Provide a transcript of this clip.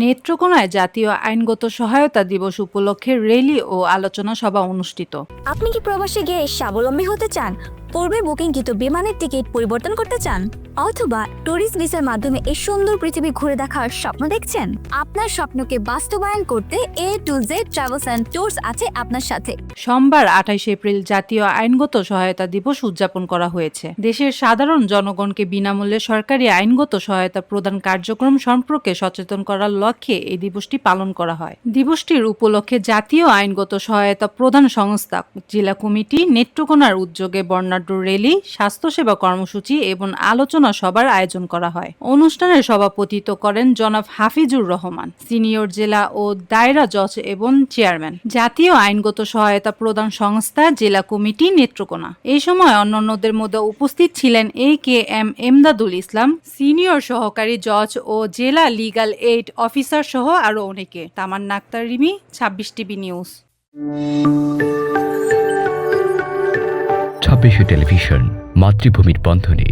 নেত্রকোনায় জাতীয় আইনগত সহায়তা দিবস উপলক্ষে র্যালি ও আলোচনা সভা অনুষ্ঠিত। আপনি কি প্রবাসে গিয়ে স্বাবলম্বী হতে চান? পূর্বে বুকিংকৃত বিমানের টিকিট পরিবর্তন করতে চান, অথবা ট্যুরিস্ট ভিসার মাধ্যমে এই সুন্দর পৃথিবী ঘুরে দেখার স্বপ্ন দেখছেন? আপনার স্বপ্নকে বাস্তবায়ন করতে A to Z travels and tours আছে আপনার সাথে। সোমবার 28 এপ্রিল জাতীয় আইনগত সহায়তা দিবস উদযাপন করা হয়েছে। দেশের সাধারণ জনগণকে বিনামূল্যে সরকারি আইনগত সহায়তা প্রদান কার্যক্রম সম্পর্কে সচেতন করার লক্ষ্যে এই দিবসটি পালন করা হয়। দিবসটির উপলক্ষে জাতীয় আইনগত সহায়তা প্রদান সংস্থা, জেলা কমিটি, নেত্রকোনার উদ্যোগে বর্ণাঢ্য র্যালি, স্বাস্থ্যসেবা কর্মসূচি এবং আলোচনা সভার আয়োজন করা হয়। অনুষ্ঠানে সভাপতিত্ব করেন জনাব হাফিজুর রহমান, সিনিয়র জেলা ও দায়রা জজ এবং চেয়ারম্যান, জাতীয় আইনগত সহায়তা প্রদান সংস্থা, জেলা কমিটি, নেত্রকোনা। এই সময় অন্যান্যদের মধ্যে উপস্থিত ছিলেন AKM এমদাদুল ইসলাম, সিনিয়র সহকারী জজ ও জেলা লিগ্যাল এইড অফিসার সহ আরো অনেকে। Tamanna Akter Rimi, 26 TV news. 26 television, মাতৃভূমির বন্ধনে।